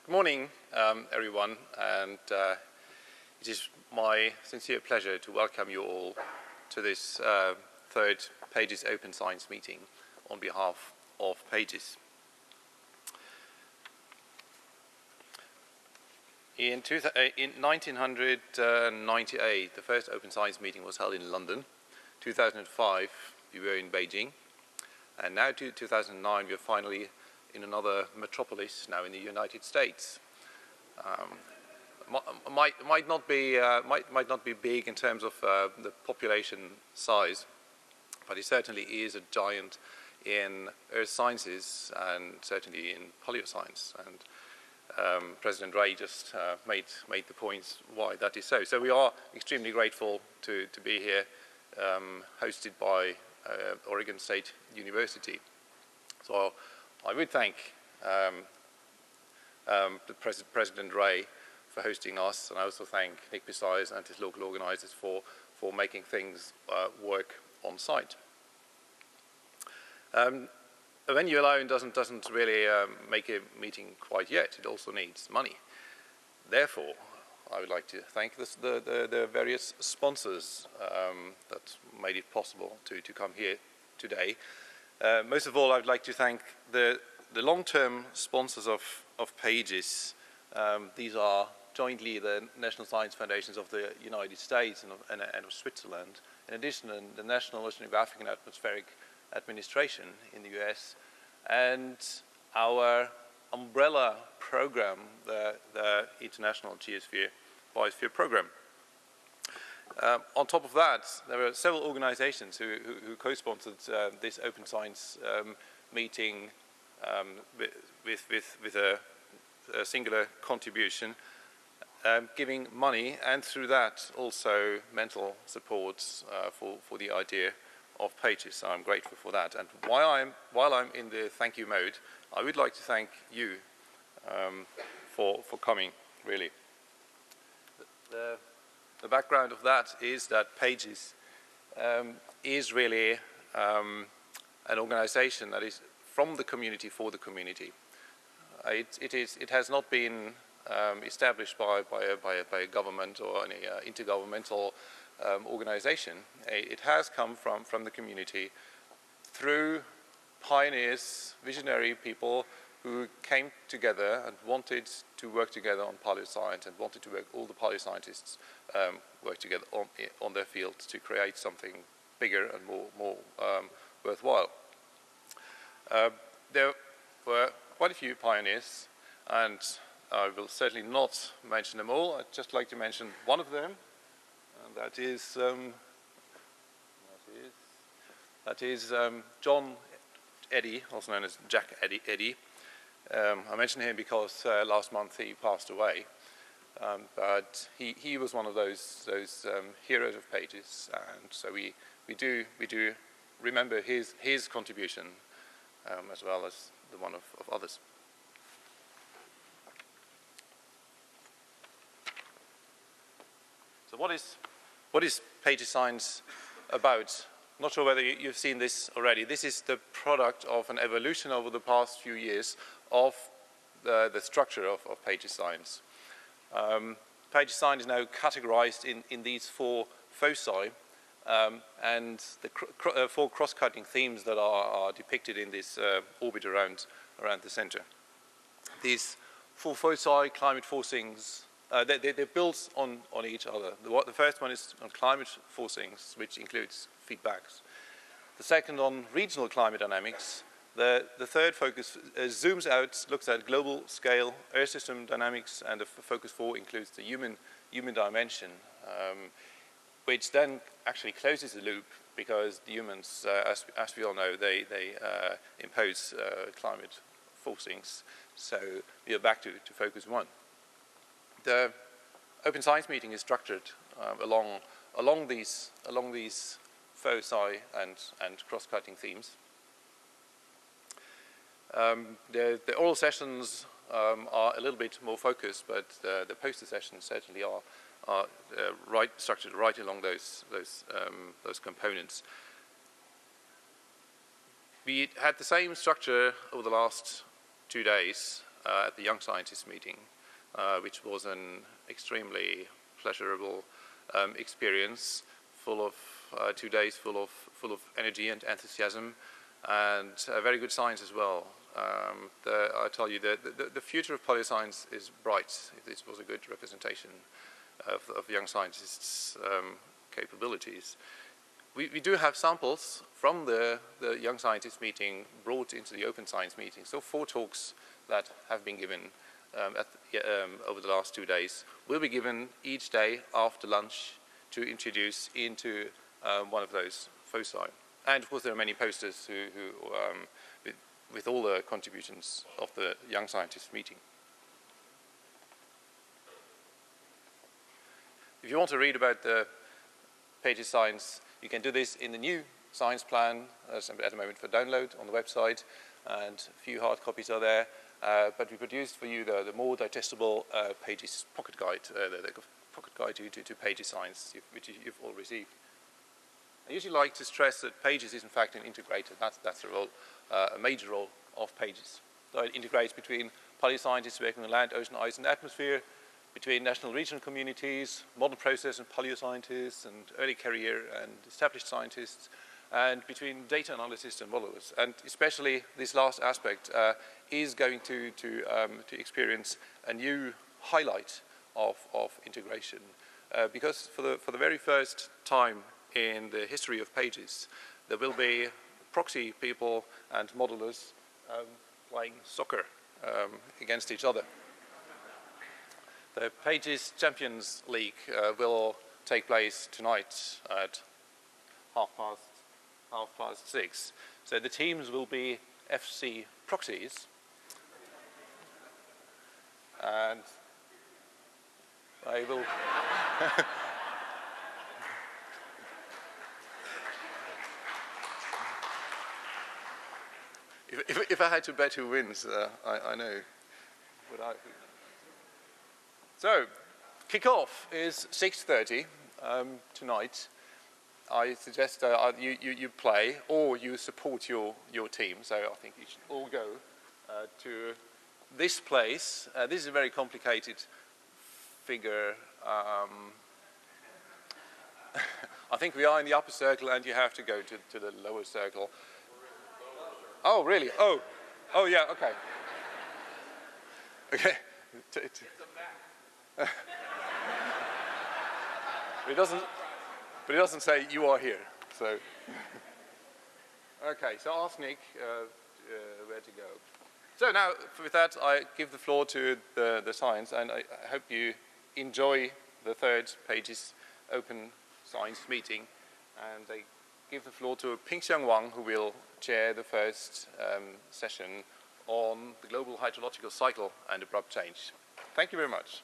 Good morning, everyone, and it is my sincere pleasure to welcome you all to this third Pages Open Science meeting on behalf of Pages. In 1998, the first Open Science meeting was held in London. 2005, we were in Beijing, and now to 2009, we are finally in another metropolis, now in the United States. Might not be big in terms of the population size, but it certainly is a giant in earth sciences and certainly in paleoscience. And President Ray just made the points why that is so. So we are extremely grateful to be here, hosted by Oregon State University. So I would thank President Ray for hosting us, and I also thank Nick Precise and his local organizers for making things work on site. A venue alone doesn't really make a meeting quite yet. It also needs money. Therefore, I would like to thank the various sponsors that made it possible to come here today. Most of all, I would like to thank the long-term sponsors of Pages. These are jointly the National Science Foundations of the United States and of Switzerland. In addition, the National Oceanographic and Atmospheric Administration in the US, and our umbrella program, the International Biosphere Program. On top of that, there were several organizations who co-sponsored this Open Science meeting with a singular contribution, giving money and through that also mental support for the idea of Pages. So I'm grateful for that. And while I'm in the thank you mode, I would like to thank you for coming, really. The background of that is that Pages is really an organization that is from the community for the community. It has not been established by a government or any intergovernmental organization. It has come from the community through pioneers, visionary people who came together and wanted to work together on paleoscience and wanted to work, all the paleoscientists work together on their fields to create something bigger and more worthwhile. There were quite a few pioneers, and I will certainly not mention them all. I'd just like to mention one of them, and that is John Eddy, also known as Jack Eddy. I mention him because last month he passed away, but he was one of those heroes of Pages, and so we do remember his contribution as well as the one of others. So what is Pages Science about? I'm not sure whether you've seen this already. This is the product of an evolution over the past few years of the structure of Pages Science. Pages Science is now categorized in these four foci, and the four cross-cutting themes that are depicted in this orbit around the center. These four foci, climate forcings, they're built on each other. The first one is on climate forcings, which includes feedbacks. The second on regional climate dynamics. The third focus zooms out, looks at global scale Earth system dynamics, and the focus 4 includes the human dimension, which then actually closes the loop because the humans, as we all know, they impose climate forcings. So we are back to focus 1. The Open Science meeting is structured along these foci and cross-cutting themes. The oral sessions are a little bit more focused, but the poster sessions certainly are structured right along those components. We had the same structure over the last 2 days. at the Young Scientists meeting, which was an extremely pleasurable experience, full of 2 days full of energy and enthusiasm, and very good science as well. I tell you, the future of polyscience is bright. This was a good representation of young scientists' capabilities. We do have samples from the Young Scientists meeting brought into the Open Science meeting. So 4 talks that have been given over the last 2 days will be given each day after lunch to introduce into one of those foci. And of course there are many posters with all the contributions of the Young Scientists meeting. If you want to read about the Pages Science, you can do this in the new science plan at the moment for download on the website, and a few hard copies are there. But we produced for you the more digestible Pages pocket guide, the pocket guide to Pages Science, which you've all received. I usually like to stress that Pages is in fact an integrator. That's a role, a major role of Pages. So it integrates between polyscientists working on land, ocean, ice, and atmosphere, between national regional communities, modern process and polyscientists, and early career and established scientists, and between data analysts and modelers. And especially this last aspect is going to experience a new highlight of integration. Because for the very first time in the history of Pages, there will be proxy people and modelers playing soccer against each other. The Pages Champions League will take place tonight at half past 6. So the teams will be FC proxies, and I will if I had to bet who wins, I know. So, kick-off is 6:30 tonight. I suggest you play or you support your team. So I think you should all go to this place. This is a very complicated figure. I think we are in the upper circle and you have to go to the lower circle. Oh, really? Oh, yeah, okay. Okay. But it doesn't say you are here. So, okay. So ask Nick where to go. So now, with that, I give the floor to the science, and I hope you enjoy the third Pages Open Science meeting. And I give the floor to Pingxiang Wang, who will chair the first session on the global hydrological cycle and abrupt change. Thank you very much.